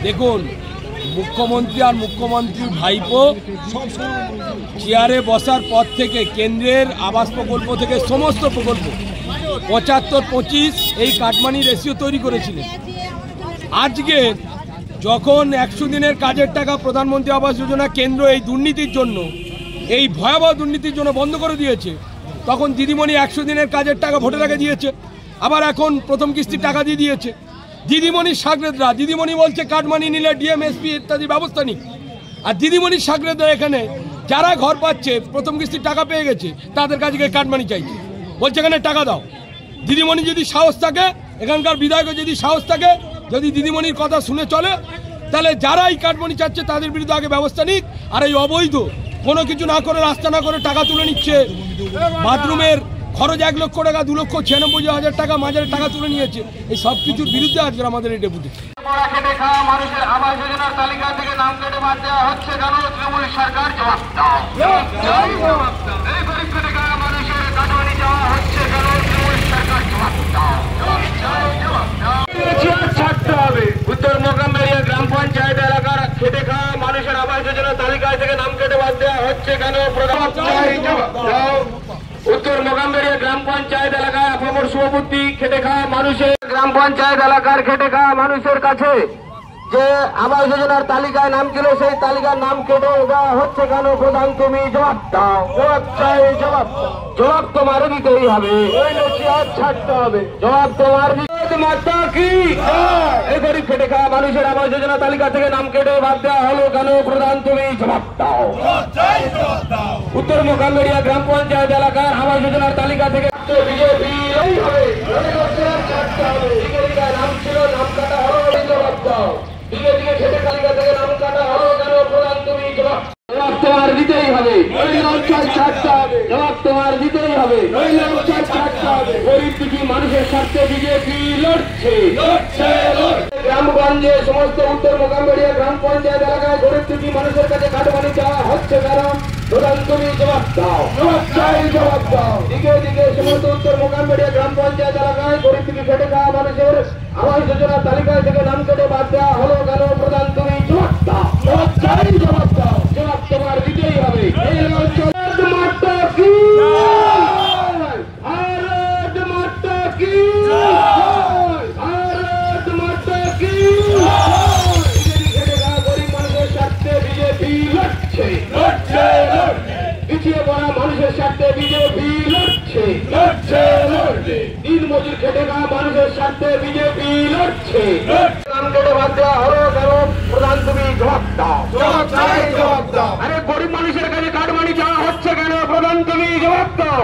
দেখুন, মুখ্যমন্ত্রী আর মুখ্যমন্ত্রীর ভাইপো চেয়ারে বসার পর থেকে কেন্দ্রের আবাস প্রকল্প থেকে সমস্ত প্রকল্প ৭৫-২৫ এই কাটমানি রেশিও তৈরি করেছিলেন। আজকে যখন ১০০ দিনের কাজের টাকা প্রধানমন্ত্রী আবাস যোজনা কেন্দ্র এই দুর্নীতির জন্য, এই ভয়াবহ দুর্নীতির জন্য বন্ধ করে দিয়েছে, তখন দিদিমণি ১০০ দিনের কাজের টাকা ভোটের আগে দিয়েছে, আবার এখন প্রথম কিস্তির টাকা দিয়ে দিয়েছে। দিদিমণির সাগরেদরা, দিদিমণি বলছে কাটমানি নিলে ডিএমএসপি ইত্যাদি ব্যবস্থা নিক, আর দিদিমণির সাগরেদরা এখানে যারা ঘর পাচ্ছে প্রথম কিস্তির টাকা পেয়ে গেছে তাদের কাছে কাটমানি চাইছে, বলছে এখানে টাকা দাও। দিদিমণি যদি সাহস থাকে, এখানকার বিধায়কের যদি সাহস থাকে, যদি দিদিমণির কথা শুনে চলে, তাহলে যারা এই কাটমানি চাচ্ছে তাদের বিরুদ্ধে আগে ব্যবস্থা নিক। আর এই অবৈধ কোনো কিছু না করে, রাস্তা না করে টাকা তুলে নিচ্ছে, বাথরুমের খরচ ১ লক্ষ টাকা, ২,৯৬,০০০ টাকা, মাঝের টাকা তুলে নিয়েছে, এই সব কিছুর বিরুদ্ধে আজকে আমাদের এই ডেপুটি। মানুষের আবাস যোজনার তালিকা থেকে নাম কেটে বাদ দেওয়া হচ্ছে কেন? তৃণমূল সরকার জবাব দাও। এই গরিব খেটে খাওয়া মানুষের কাটমানি দেওয়া হচ্ছে কেন? তৃণমূল সরকার জবাব দাও। ছাড়তে হবে। উত্তর মোকামবাড়িয়া গ্রাম পঞ্চায়েত এলাকার খেটে খাওয়া মানুষের আবাস যোজনার তালিকা থেকে নাম কেটে বাদ দেওয়া হচ্ছে কেন? উত্তর মোকামবাড়িয়া গ্রাম পঞ্চায়েত এলাকায় আপামর সভাপতি খেটে খাওয়া মানুষের গ্রাম পঞ্চায়েত এলাকার খেটে খাওয়া মানুষের কাছে যে আবাস যোজনার তালিকায় নাম ছিল, সেই তালিকার নাম কেটে দেওয়া হচ্ছে কেন? প্রধান, তুমি জবাব দাও। জবাব চাই, জবাব জবাব তোমার দিতেই হবে, ছাড়তে হবে। জবাব তোমার মাতা কি? এই গরিব খেটে খাওয়া মানুষের আবাস যোজনা তালিকা থেকে নাম কেটে বাদ দেওয়া হলো কেন? প্রধান, তুমি জবাব দাও। উত্তর মোকামবাড়িয়া গ্রাম পঞ্চায়েত এলাকার আবাস যোজনার তালিকা থেকে বিজেপি নাম ছিল, নাম কাটা হলো, জবাব দাও। বিজেপি খেটে তালিকা থেকে নাম কাটা হলো কেন? প্রধান, তুমি জবাব তোমার দিতেই হবে, ছাড়তে হবে। জবাব তোমার দিতেই হবে, ছাড়তে হবে। গরিব দুঃখী মানুষের স্বার্থে বিজেপি লড়ছে। গ্রামগঞ্জে সমস্ত উত্তর মোকামবাড়িয়া গ্রাম পঞ্চায়েত এলাকায় গরিব দুঃখী মানুষের কাছে কাটমানি দেওয়া হচ্ছে কারণ প্রধান, তুমি জবাব দাও। জবাব চাই, জবাব দাও। দিকে দিকে সমস্ত উত্তর মোকামবাড়িয়া গ্রাম পঞ্চায়েত এলাকায় গরিব দুঃখী খেটে খাওয়া মানুষের আবাস যোজনার তালিকায় থেকে নাম কেটে বাদ দেওয়া হলো কেন? প্রধান, তুমি জবাব দাও। জবাব চাই, জবাব দাও। জবাব তোমার দিতেই হবে। ভারত মাতা কি? ভারত মাতা কি? ভারত মাতা কি? গরিব মানুষের স্বার্থে বিজেপি লড়ছে। পিছিয়ে পড়া মানুষের স্বার্থে বিজেপি লড়ছে। দিন মজুর খেটে খাওয়া মানুষের স্বার্থে বিজেপি লড়ছে। নাম কেটে বাদ দেওয়া হলো কেন? প্রধান, তুমি জবাব দাও। জবাব চাই, জবাব দাও। আরে গরিব মানুষের কাছে কাটমানি চাওয়া হচ্ছে কেন? প্রধান, তুমি জবাব দাও।